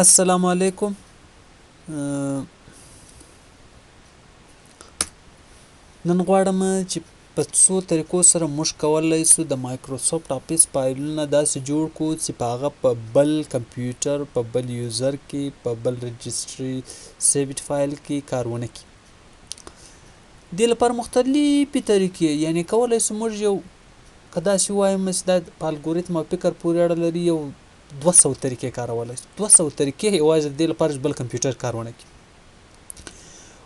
السلام علیکم. نن غواړم چې په څو طریقو سره موږ کولی شو د مایکروسافټ آفیس فایلونه داسې جوړ کړو چې په هغه په بل کمپیوټر په بل یوزر کې په بل رجسټري سیوډ فایل کې کار ونه کړي. دې لپاره مختلفې طریقې یعنی کولی شو موږ یو که داسې ووایم چې دا په الګوریتم او فکر پورې اړه لري یو 200 طریقې کارولی شو. 200 طریقې یوازې د دې لپاره چې بل کمپیوټر کار ونه کړي.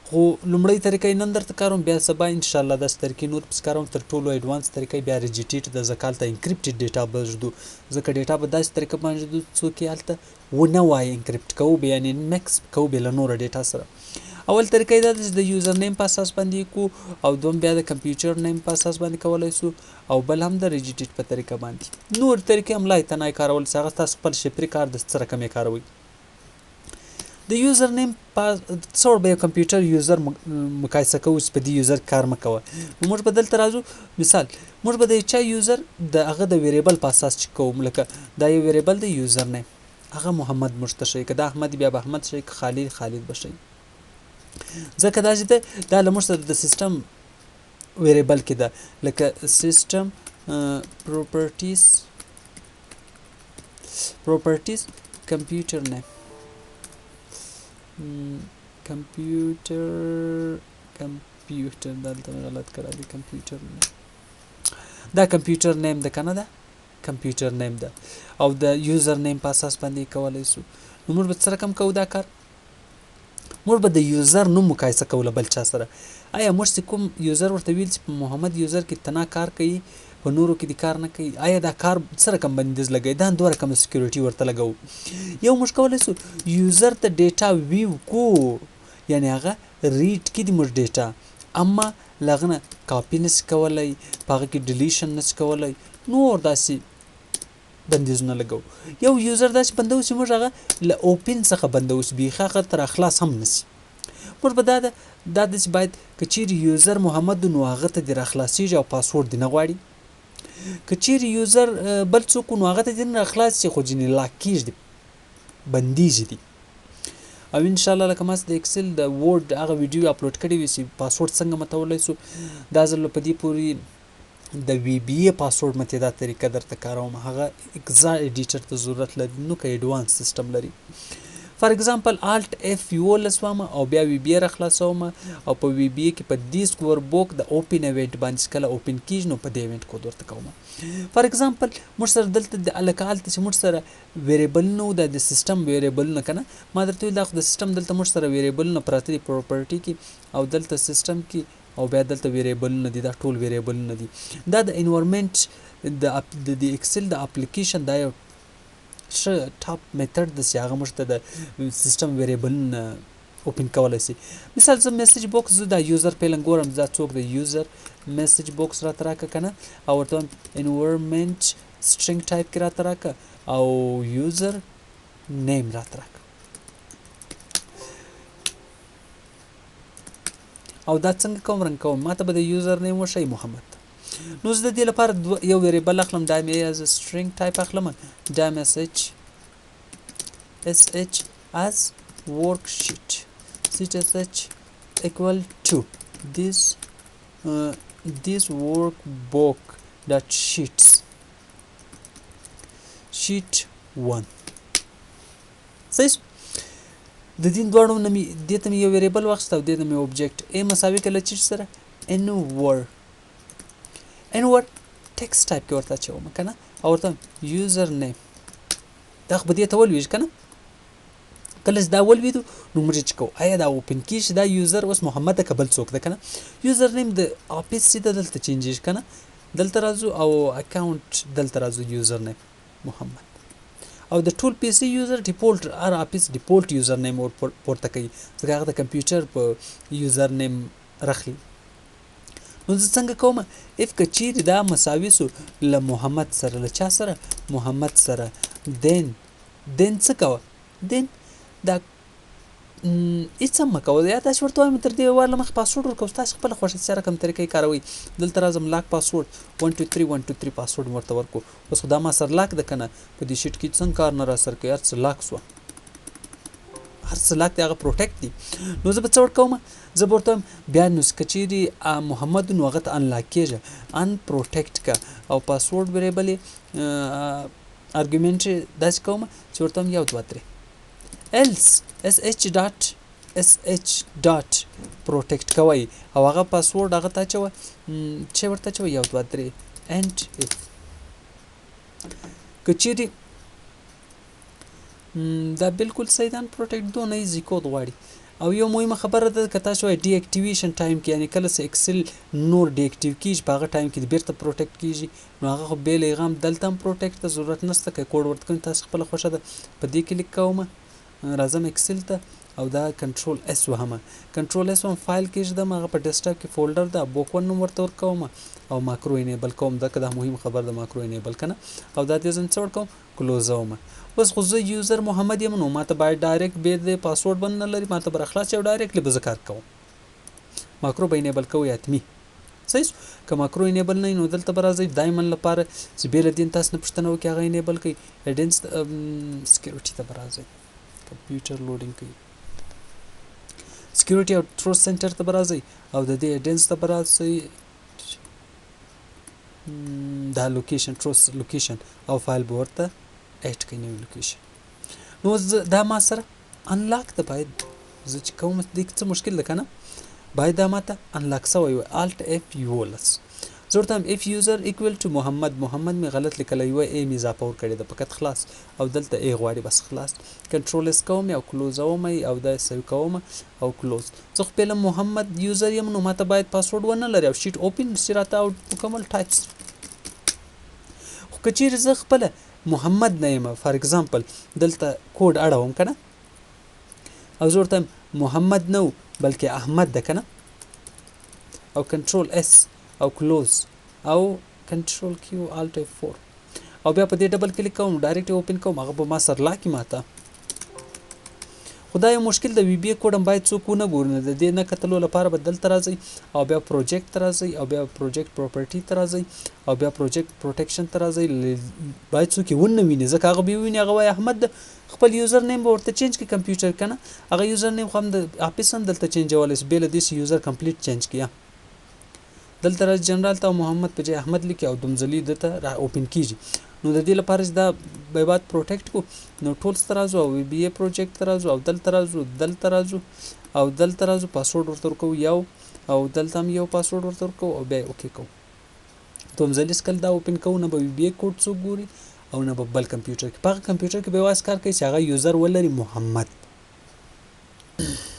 خو لومړۍ طریقه نن درته کاروم، بیا سبا انشاءالله داسې طریقې نور پسې کاروم. تر ټولو ایډوانس طریقه بیا ريجیټیټ د ځکه هلته انکریپټډ ډیټا به ږدو، ځکه ډیټا به داسې طریقه باندې ږدو څوک یې هلته ونه وایي انکریپټ کوو به، یعنې مکس کوو به له نوره ډیټا سره. اول طریقه یې دا ده چې د یوزر نیم په اساس باندې یې کوو، او دوم بیا د کمپیوټر نیم په اساس باندې کولی شو، او بل هم د ريجیټیټ په طریقه باندې. نور طریقې هم لای تنای کارول چې هغه تاسو خپل شفري کار د څه رقم یې کاروئ. د یوزر نیم څوړ به یو کمپیوټر یوزر مقایسه کوو چې په دې یوزر کار مه کوه. موږ به دلته راځو، مثال موږ به د چا یوزر د هغه د ویریبل په اساس چې کوو، لکه دا یو ویریبل د یوزر نیم هغه محمد موږ ته ښیي، که دا احمد بیا به احمد ښیي، که خالد به ښیي، ځکه دا چې دا له موږ سره د سیسټم ویریبل کې ده، لکه سیسټم پروپرټیز کمپیوټر نیم کمپیوټر دلته غلط کړی دی، کمپیوټر نیم دا کمپیوټر نیم ده که نه ده، کمپیوټر نیم ده، او د یوزر نیم په اساس باندې کولی شو. نو موږ به څه رقم کوو دا کار؟ موږ به د یوزر نوم مقایسه کوو له بل چا سره. آیا موږ چې کوم یوزر ورته ویل چې په محمد یوزر کې تنا کار کوي، په نورو کې د کار نه کوي، آیا دا کار څه رقم بندیز لګوي؟ دا 2 رقم سکیورټي ورته لګوو. یو موږ کولی شو یوزر ته ډیټا ویو کو، یعنی هغه ریډ کړي د موږ ډیټا، اما له هغه نه کاپي نشي کولی، په هغه کې ډیلیشن نشي کولی، نور داسې بندیزونه لګوو. یو یوزر داسې بندوو چې موږ هغه له اوپن څخه بندوو چې بیخي هغه تر اخلاص هم نشي. موږ به دا ده چې باید که چیرې یوزر محمد نو هغه ته دې راخلاصېږي او پاسورډ دې نه غواړي، که چیرې یوزر بل څوک نو هغه ته دې نه راخلاص شي خو ځینې لاک کېږي، بندیږي دي. او انشاءالله لکه ما د ایکسل د وورډ هغه ویډیو اپلوډ کړی وي چې پاسورډ څنګه متولی شو، دا ځل په دې پورې د وی بی ای پاسورډ مته دا طریقه درته کاروم، هغه اگزا ایډیټر ته ضرورت لري، نو که ایډوانس سیستم لري. فار ایگزامپل الټ اف 11 وامه او بیا وی بی ای راخلاصوم، او په وی بی ای کې په دیسک وربوک د اوپن ایونت باندې کله اوپن کیږي نو په دې ایونت کود ورته کوم. فار ایگزامپل موږ سره دلته د الکالت چې موږ سره ویریبل نو د سیستم ویریبل نه کنه، ما درته ویل دا خو د سیستم دلته موږ سره ویریبل نه پراته دي پراپرټي کې، او دلته سیستم کې، او بیا دلته ویریبل نه دي، دا ټول ویریبل نه دي. دا د انوایرنمنت د ایکسل د اپلیکیشن دا یو ښه ټاپ میتھډ د چې هغه موږ ته د سیستم ویریبل اوپن کولی شي. مثال زه میسج بوکس، زه دا یوزر پیلن ګورم، دا څوک د یوزر میسج بوکس راته راکړه که نه، او ورته وایم انوایرنمنت سټرینګ ټایپ کې راته راکړه، او یوزر نیم راته راکړه، او دا څنګه کوم رنګ کوم؟ ما ته به د یوزر نیم وښیي محمد. نو زه د دې لپاره یو ویریبل اخلم، دا مې از سټرینګ ټایپ اخلم، دا مې sh as worksheet sh equal to this workbook dot sheet 1. صحیح. د دې دوړو نه مې دې ته مې یو ویریبل واخیست او دې ته مې اوبجیکټ ا مساوي کله چې سره انور ټیکسټ ټایپ کې ورته اچوم که نه، او ورته یوزر نیم دا خو به دې ته ولوېږي که نه. کله چې دا ولوېدو نو موږ چې کوو آیا دا اوپن کېږي دا یوزر اوس محمد ده که بل څوک ده که نه. یوزر نیم د آفیس سیده دلته چینجېږي که نه، دلته راځو او اکاونټ دلته راځو یوزر نیم محمد، او د ټول پی سي یوزر ډیفولټ هر آفیس ډیفولټ یوزر نیم پورته کوي، ځکه هغه د کمپیوټر په یوزر نیم رخلي. نو زه څنګه کوم؟ اف که چیرې دا مساوي سو له محمد سره، له چا سره؟ محمد سره، دین څه کوه؟ دین دا هېڅ هم مه کوه، یا داسې ورته وایم تر دې وار له مخکې پاسورډ ورکوه، تاسې خپله خوښه رقم طریقې کاروئ. دلته راځم لاک پاسورډ 123 پاسورډ ورته ورکو. اوس خو دا ما سره لاک ده که نه، په دې شیټ کې څنګه کار نه را سره کوي، هر څه لاک سوه. هر څه لاک دی هغه پروټیکټ دي. نو زه به څه ورکوم؟ زه به ورته وایم بیا نو که چیرې محمد نو هغه ته انلاک کېږه ان پروټیکټ که او پاسورډ ویریبل یې ارګومنټ یې داسې کوم چې ورته وایم 1 2 3 else sh ډاټ پروټیکټ کوئ او هغه پاسورډ هغه ته اچوه چې ورته اچوه 1 2 3 and if که چیرې دا بالکل صحیح ده پروټیکټ دونه ایزي کود غواړي. او یو مهمه خبره ده که تاسو وایي ډي اکټیویشن ټایم کې یعنی کله چې ایکسل نور ډي اکټیو کیږي په هغه ټایم کې بیرته پروټیکټ کیږي نو هغه خو بې پیغام دلته هم پروټیکټ ته ضرورت نشته که کوډ ورته کوم تاسو خپله خوښه ده په دې کلیک کوم راځم ایکسل ته او دا کنټرول اس وهمه کنټرول اس وهم فایل کې ږدم هغه په ډیسکټاپ کې فولډر ده بوک 1 نوم ورته ورکوم او ماکرو انیبل کوم دا که دا مهم خبر ده ماکرو انیبل کنه او دا دې زم څه ورکوم کلوزوم. اوس خو زه یوزر محمد یم نو ماته باید ډایرکټ به د پاسورډ بند نه لري ماته بر اخلاص یو ډایرکټلی به زه کار کوم ماکرو به انیبل کوو یاتمی صحیح که ماکرو انیبل نه نو دلته به راځئ دایما لپاره چې بې له دې تاسو نه پوښتنه وکړي هغه انیبل کوي اډنس سکیورټي ته به راځئ کمپیوټر لوډینګ کوي سکیورټي او ټروس سنټر ته به راځئ او د دې اډنس ته به راځئ دا لوکیشن ټروس لوکیشن او فایل به ورته ایډ کړئ نوی لوکیشن. نو دا ما سره انلاک ده باید زه چې کوم دې څه مشکل ده که نه باید دا ماته انلاک سوی وي الټ اف 11 زه ورته وایم اف یوزر ایکوال ټو محمد مې غلط لیکلی یوه ای مې اضافه ورکړې ده فقط خلاص او دلته ای غواړي بس خلاص کنټرول اس کوم او کلوزوم او دا سیو کوم او کلوز. زه خو پیله محمد یوزر یم نو ماته باید پاسورډ ونه لري او شیټ اوپن چې راته او مکمل ټایپ خو که چیرې زه خپله محمد نه یم فار اگزامپل دلته کوډ اړوم که نه او زه ورته محمد نه بلکې احمد ده که نه او کنټرول اس او کلوز او کنټرول کیو الټ اف 4 او بیا په دې ډبل کلیک کوم ډایرکټ اوپن کوم هغه به ما سره لاکي ماته خو دا یو مشکل د وی بی کوډ هم باید څوک ونه ګوري د دې نه کتلو لپاره به دلته راځئ او بیا پروجیکټ ته راځئ او بیا پروجیکټ پراپرټي ته راځئ او بیا پروجیکټ پروټیکشن ته راځئ باید څوک یې ونه ویني ځکه هغه به ویني هغه وایي احمد خپل یوزر نیم به ورته چینج کړي کمپیوټر که نه هغه یوزر نیم خو هم د آفیس هم دلته چینجولی شي بې له دې چې یوزر کمپلیټ چینج کړي دلته راځي جنرال ته محمد په ځای احمد لیکي او دومځلي دته را اوپن کیږي نو د دې لپاره چې دا به بعد پروټیکټ کو نو ټولز ته راځو او وی بی ای پروجیکټ ته راځو او دلته راځو او دلته راځو پاسورډ ورته ورکوو یو او دلته هم یو پاسورډ ورته ورکوو او بیا اوکې کوو دومځلي سکل دا اوپن کوو نه به وی بی ای کوډ څوک ګوري او نه به بل کمپیوټر کې په هغه کمپیوټر کې به یوازې کار کوي چې هغه یوزر ولري محمد